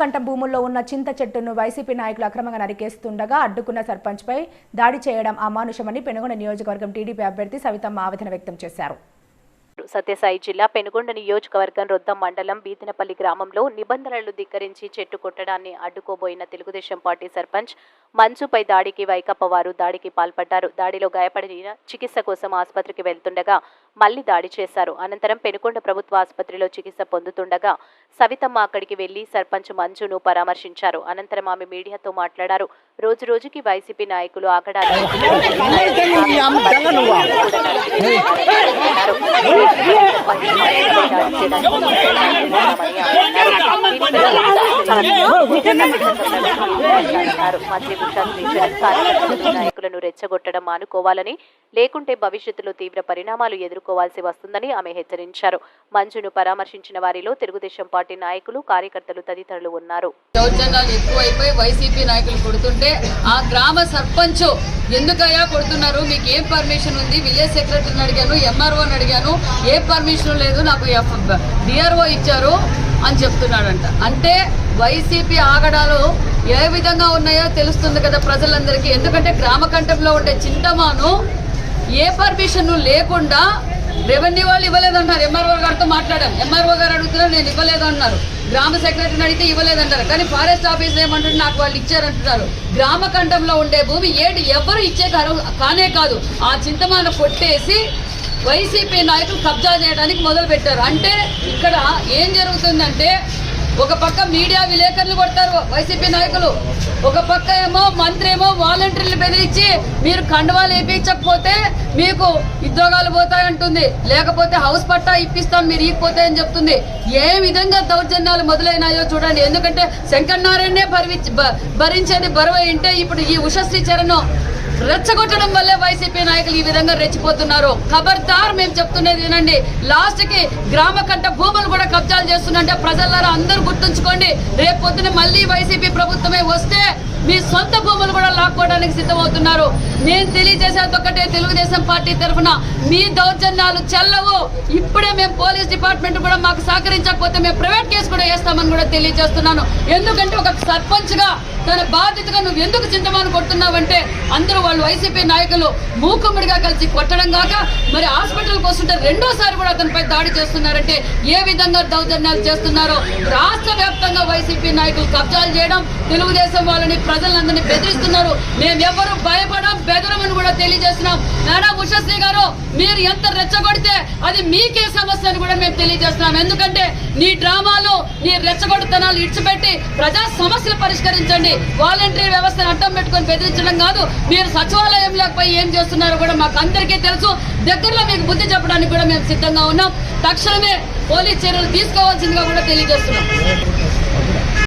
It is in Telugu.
గ్రామకంఠం భూముల్లో ఉన్న చింత చెట్టును వైసీపీ నాయకులు అక్రమంగా నరికేస్తుండగా అడ్డుకున్న సర్పంచ్పై దాడి చేయడం అమానుషమని పెనుగొండ నియోజకవర్గం టీడీపీ అభ్యర్థి సవితమ్మ ఆవేదన వ్యక్తం చేశారు. సత్యసాయి జిల్లా పెనుగొండ నియోజకవర్గం రొద్దం మండలం బీతినపల్లి గ్రామంలో నిబంధనలు ధిక్కరించి చెట్టు కొట్టడాన్ని అడ్డుకోబోయిన తెలుగుదేశం పార్టీ సర్పంచ్ మంజుపై దాడికి వైకాపా వారు దాడికి పాల్పడ్డారు. దాడిలో గాయపడిన చికిత్స కోసం ఆసుపత్రికి వెళ్తుండగా మళ్లీ దాడి చేశారు. అనంతరం పెనుగొండ ప్రభుత్వ ఆసుపత్రిలో చికిత్స పొందుతుండగా సవితమ్మ అక్కడికి వెళ్లి సర్పంచ్ మంజును పరామర్శించారు. అనంతరం ఆమె మీడియాతో మాట్లాడారు. రోజు రోజుకి వైసీపీ నాయకులు ఆగడాలు నాయకులను రెచ్చగొట్టడం మానుకోవాలని, లేకుంటే భవిష్యత్తులో తీవ్ర పరిణామాలు ఎదుర్కోవాల్సి వస్తుందని ఆమె హెచ్చరించారు. మంజును పరామర్శించిన వారిలో తెలుగుదేశం పార్టీ నాయకులు, కార్యకర్తలు తదితరులు ఉన్నారు. దౌర్జన్యాలు ఎక్కువైపోయి వైసీపీ నాయకులు కొడుతుంటే ఆ గ్రామ సర్పంచ్ ఎందుకయ్యా కొడుతున్నారు, మీకు ఏం పర్మిషన్ ఉంది? విలేజ్ సెక్రటరీని అడిగాను, ఎంఆర్ఓని అడిగాను, ఏ పర్మిషన్ లేదు, నాకు డిఆర్ఓ ఇచ్చారు అని చెప్తున్నాడంట. అంటే వైసీపీ ఆగడాలు ఏ విధంగా ఉన్నాయో తెలుస్తుంది కదా ప్రజలందరికీ. ఎందుకంటే గ్రామకంఠంలో ఉండే చింతమాను ఏ పర్మిషన్ లేకుండా రెవెన్యూ వాళ్ళు ఇవ్వలేదన్నారు. ఎంఆర్ఓ గారితో మాట్లాడాను, ఎంఆర్ఓ గారు అడుగుతున్నారు, నేను ఇవ్వలేదు అన్నారు. గ్రామ సెక్రటరీని అడిగితే ఇవ్వలేదంటారు. కానీ ఫారెస్ట్ ఆఫీస్ ఏమంటారు, నాకు వాళ్ళు ఇచ్చారంటున్నారు. గ్రామకంఠంలో ఉండే భూమి ఎవరు ఇచ్చే కానే కాదు. ఆ చింతమాను కొట్టేసి వైసీపీ నాయకులు కబ్జా చేయడానికి మొదలు పెట్టారు. అంటే ఇక్కడ ఏం జరుగుతుందంటే ఒక పక్క మీడియా విలేకరులు కొడతారు వైసీపీ నాయకులు, ఒక పక్క ఏమో మంత్రి ఏమో వాలంటీర్లు బెదిరించి మీరు కండువాలు వేయించకపోతే మీకు ఉద్యోగాలు పోతాయంటుంది, లేకపోతే హౌస్ పట్టా ఇప్పిస్తాం మీరు ఇకపోతాయని చెప్తుంది. ఏ విధంగా దౌర్జన్యాలు మొదలైనాయో చూడండి. ఎందుకంటే శంకరనారాయణనే భరించేది బరువు అంటే ఇప్పుడు ఈ ఉషశ్రీ చరణ్ రెచ్చగొట్టడం వల్లే వైసీపీ నాయకులు ఈ విధంగా రెచ్చిపోతున్నారు. ఖబర్దార్ మేము చెప్తున్నది వినండి. లాస్ట్ కి గ్రామకంఠ భూములు కూడా కబ్జాలు చేస్తున్నంటే ప్రజలారా అందరూ గుర్తుంచుకోండి. రేపు పొద్దున మళ్ళీ వైసీపీ ప్రభుత్వమే వస్తే మీ సొంత భూములు కూడా లాక్కోవడానికి సిద్ధమవుతున్నారు. నేను తెలియజేసేది ఒక్కటే, తెలుగుదేశం పార్టీ తరఫున మీ దౌర్జన్యాలు చెల్లవు. ఇప్పుడే మేము పోలీస్ డిపార్ట్మెంట్ కూడా మాకు సహకరించకపోతే మేము ప్రైవేట్ కేసు కూడా వేస్తామని కూడా తెలియజేస్తున్నాను. ఎందుకంటే ఒక సర్పంచ్ గా తన బాధ్యతగా నువ్వు ఎందుకు చింతమాను కొడుతున్నావంటే అందరూ వాళ్ళు వైసీపీ నాయకులు మూకుమ్మడిగా కలిసి కొట్టడం కాక మరి హాస్పిటల్కి వస్తుంటే రెండోసారి కూడా అతనిపై దాడి చేస్తున్నారంటే ఏ విధంగా దౌర్జన్యాలు చేస్తున్నారో. రాష్ట్ర వ్యాప్తంగా వైసీపీ నాయకులు కబ్జాలు చేయడం, తెలుగుదేశం వాళ్ళని ప్రజలందరినీ బెదిరిస్తున్నారు. మేమెవరు భయపడం బెదరమని కూడా తెలియజేస్తున్నాం. మేడం ఉషశ్రీ గారు, మీరు ఎంత రెచ్చగొడితే అది మీకే సమస్య అని కూడా మేము తెలియజేస్తున్నాం. ఎందుకంటే నీ డ్రామాలు, నీ రెచ్చగొడుతనాలు ఇడిచిపెట్టి ప్రజా సమస్యలు పరిష్కరించండి. వాలంటరీ వ్యవస్థను అడ్డం పెట్టుకొని బెదిరించడం కాదు. మీరు సచివాలయం లేకపోయి ఏం చేస్తున్నారో కూడా మాకు అందరికీ తెలుసు. దగ్గరలో మీకు బుద్ధి చెప్పడానికి కూడా మేము సిద్ధంగా ఉన్నాం. తక్షణమే పోలీస్ చర్యలు తీసుకోవాల్సిందిగా కూడా తెలియజేస్తున్నాం.